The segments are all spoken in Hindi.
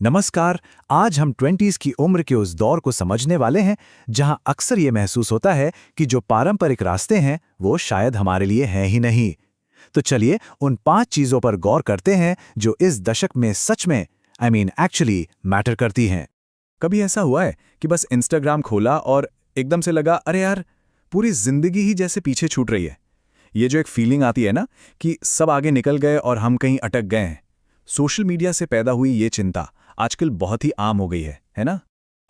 नमस्कार। आज हम 20s की उम्र के उस दौर को समझने वाले हैं जहां अक्सर ये महसूस होता है कि जो पारंपरिक रास्ते हैं वो शायद हमारे लिए हैं ही नहीं। तो चलिए उन 5 चीजों पर गौर करते हैं जो इस दशक में सच में एक्चुअली मैटर करती हैं। कभी ऐसा हुआ है कि बस इंस्टाग्राम खोला और एकदम से लगा अरे यार, पूरी जिंदगी ही जैसे पीछे छूट रही है। ये जो एक फीलिंग आती है ना कि सब आगे निकल गए और हम कहीं अटक गए हैं। सोशल मीडिया से पैदा हुई ये चिंता आजकल बहुत ही आम हो गई है ना?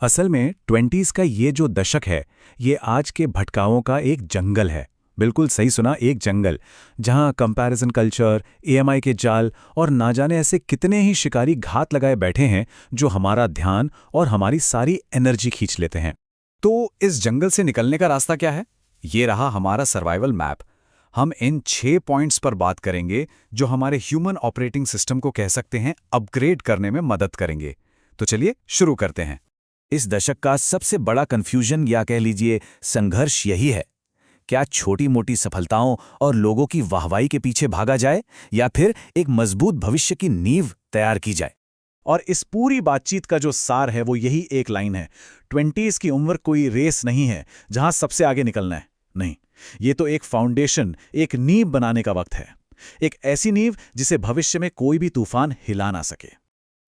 असल में 20s का ये जो दशक है ये आज के भटकाओं का एक जंगल है। बिल्कुल सही सुना, एक जंगल जहां कंपैरिजन कल्चर, EMI के जाल और ना जाने ऐसे कितने ही शिकारी घात लगाए बैठे हैं जो हमारा ध्यान और हमारी सारी एनर्जी खींच लेते हैं। तो इस जंगल से निकलने का रास्ता क्या है? ये रहा हमारा सर्वाइवल मैप। हम इन 6 पॉइंट्स पर बात करेंगे जो हमारे ह्यूमन ऑपरेटिंग सिस्टम को कह सकते हैं अपग्रेड करने में मदद करेंगे। तो चलिए शुरू करते हैं। इस दशक का सबसे बड़ा कंफ्यूजन या कह लीजिए संघर्ष यही है, क्या छोटी मोटी सफलताओं और लोगों की वाहवाही के पीछे भागा जाए या फिर एक मजबूत भविष्य की नींव तैयार की जाए। और इस पूरी बातचीत का जो सार है वो यही एक लाइन है, 20s की उम्र कोई रेस नहीं है जहां सबसे आगे निकलना है। नहीं, ये तो एक फाउंडेशन, एक नींव बनाने का वक्त है। एक ऐसी नींव जिसे भविष्य में कोई भी तूफान हिला ना सके।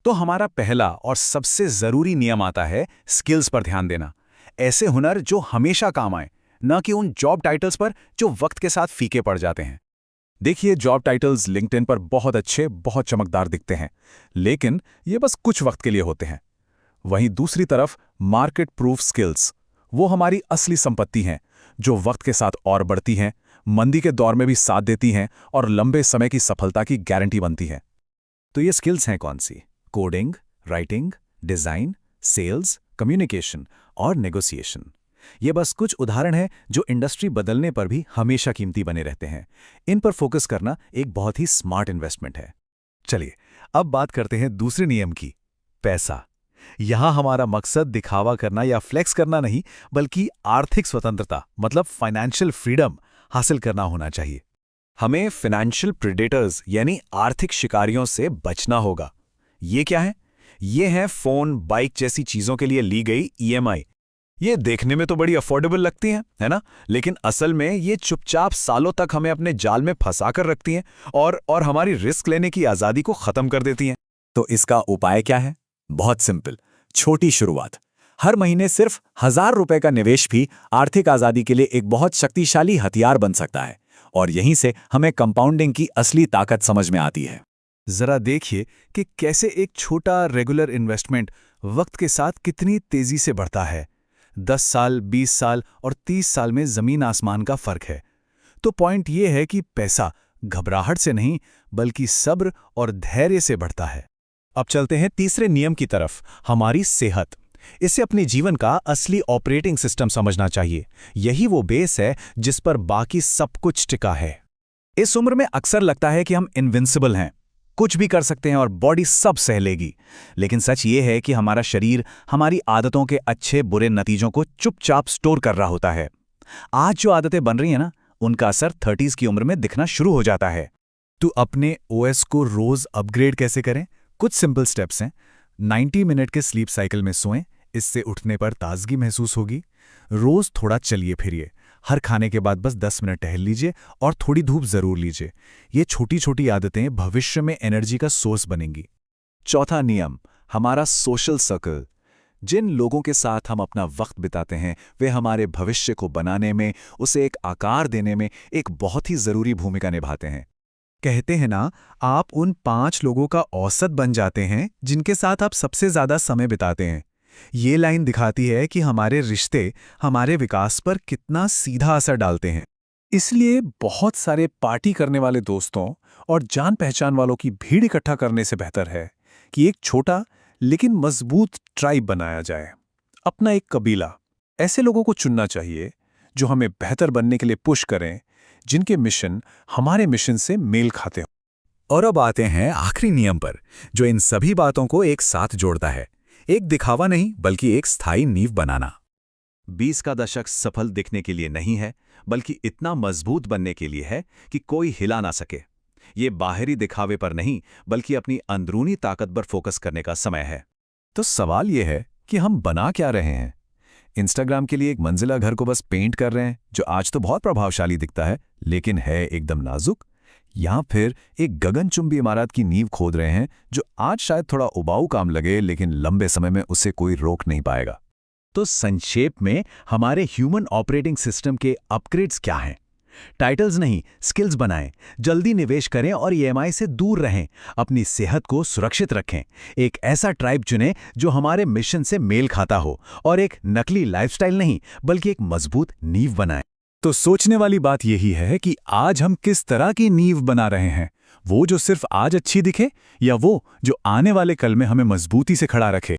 तो हमारा पहला और सबसे जरूरी नियम आता है स्किल्स पर ध्यान देना। ऐसे हुनर जो हमेशा काम आए, न कि उन जॉब टाइटल्स पर जो वक्त के साथ फीके पड़ जाते हैं। देखिए, जॉब टाइटल्स लिंक्डइन पर बहुत अच्छे, बहुत चमकदार दिखते हैं, लेकिन ये बस कुछ वक्त के लिए होते हैं। वहीं दूसरी तरफ मार्केट प्रूफ स्किल्स, वो हमारी असली संपत्ति हैं, जो वक्त के साथ और बढ़ती हैं, मंदी के दौर में भी साथ देती हैं और लंबे समय की सफलता की गारंटी बनती हैं। तो ये स्किल्स हैं कौन सी? Coding, writing, design, sales, communication और नेगोशिएशन। ये बस कुछ उदाहरण हैं जो इंडस्ट्री बदलने पर भी हमेशा कीमती बने रहते हैं। इन पर फोकस करना एक बहुत ही स्मार्ट इन्वेस्टमेंट है। चलिए अब बात करते हैं दूसरे नियम की, पैसा। यहां हमारा मकसद दिखावा करना या फ्लेक्स करना नहीं, बल्कि आर्थिक स्वतंत्रता मतलब फाइनेंशियल फ्रीडम हासिल करना होना चाहिए। हमें फाइनेंशियल प्रेडेटर्स यानी आर्थिक शिकारियों से बचना होगा। ये क्या है? ये है फोन, बाइक जैसी चीजों के लिए ली गई EMI। ये देखने में तो बड़ी अफोर्डेबल लगती हैं, है ना? लेकिन असल में ये चुपचाप सालों तक हमें अपने जाल में फंसा कर रखती हैं और हमारी रिस्क लेने की आजादी को खत्म कर देती हैं। तो इसका उपाय क्या है? बहुत सिंपल, छोटी शुरुआत। हर महीने सिर्फ 1000 रुपए का निवेश भी आर्थिक आजादी के लिए एक बहुत शक्तिशाली हथियार बन सकता है। और यहीं से हमें कंपाउंडिंग की असली ताकत समझ में आती है। जरा देखिए कि कैसे एक छोटा रेगुलर इन्वेस्टमेंट वक्त के साथ कितनी तेजी से बढ़ता है। 10 साल, 20 साल और 30 साल में जमीन आसमान का फर्क है। तो पॉइंट ये है कि पैसा घबराहट से नहीं, बल्कि सब्र और धैर्य से बढ़ता है। अब चलते हैं तीसरे नियम की तरफ, हमारी सेहत। इसे अपने जीवन का असली ऑपरेटिंग सिस्टम समझना चाहिए। यही वो बेस है जिस पर बाकी सब कुछ टिका है। इस उम्र में अक्सर लगता है कि हम इनविंसिबल हैं, कुछ भी कर सकते हैं और बॉडी सब सह लेगी। लेकिन सच ये है कि हमारा शरीर हमारी आदतों के अच्छे बुरे नतीजों को चुपचाप स्टोर कर रहा होता है। आज जो आदतें बन रही हैं ना, उनका असर 30s की उम्र में दिखना शुरू हो जाता है। तो अपने OS को रोज अपग्रेड कैसे करें? कुछ सिंपल स्टेप्स हैं। 90 मिनट के स्लीप साइकिल में सोएं, इससे उठने पर ताजगी महसूस होगी। रोज थोड़ा चलिए फिरिए, हर खाने के बाद बस 10 मिनट टहल लीजिए और थोड़ी धूप जरूर लीजिए। ये छोटी छोटी आदतें भविष्य में एनर्जी का सोर्स बनेंगी। चौथा नियम, हमारा सोशल सर्कल। जिन लोगों के साथ हम अपना वक्त बिताते हैं वे हमारे भविष्य को बनाने में, उसे एक आकार देने में एक बहुत ही जरूरी भूमिका निभाते हैं। कहते हैं ना, आप उन 5 लोगों का औसत बन जाते हैं जिनके साथ आप सबसे ज्यादा समय बिताते हैं। ये लाइन दिखाती है कि हमारे रिश्ते हमारे विकास पर कितना सीधा असर डालते हैं। इसलिए बहुत सारे पार्टी करने वाले दोस्तों और जान पहचान वालों की भीड़ इकट्ठा करने से बेहतर है कि एक छोटा लेकिन मजबूत ट्राइब बनाया जाए, अपना एक कबीला। ऐसे लोगों को चुनना चाहिए जो हमें बेहतर बनने के लिए पुश करें, जिनके मिशन हमारे मिशन से मेल खाते हों। और अब आते हैं आखिरी नियम पर, जो इन सभी बातों को एक साथ जोड़ता है। एक दिखावा नहीं, बल्कि एक स्थायी नींव बनाना। 20 का दशक सफल दिखने के लिए नहीं है, बल्कि इतना मजबूत बनने के लिए है कि कोई हिला ना सके। ये बाहरी दिखावे पर नहीं, बल्कि अपनी अंदरूनी ताकत पर फोकस करने का समय है। तो सवाल यह है कि हम बना क्या रहे हैं? इंस्टाग्राम के लिए एक मंजिला घर को बस पेंट कर रहे हैं, जो आज तो बहुत प्रभावशाली दिखता है, लेकिन है एकदम नाजुक? या फिर एक गगनचुंबी इमारत की नींव खोद रहे हैं, जो आज शायद थोड़ा उबाऊ काम लगे, लेकिन लंबे समय में उसे कोई रोक नहीं पाएगा? तो संक्षेप में हमारे ह्यूमन ऑपरेटिंग सिस्टम के अपग्रेड्स क्या हैं? टाइटल्स नहीं, स्किल्स बनाएं, जल्दी निवेश करें और ईएमआई से दूर रहें, अपनी सेहत को सुरक्षित रखें, एक ऐसा ट्राइब चुनें जो हमारे मिशन से मेल खाता हो, और एक नकली लाइफस्टाइल नहीं, बल्कि एक मजबूत नींव बनाएं। तो सोचने वाली बात यही है कि आज हम किस तरह की नींव बना रहे हैं, वो जो सिर्फ आज अच्छी दिखे, या वो जो आने वाले कल में हमें मजबूती से खड़ा रखे।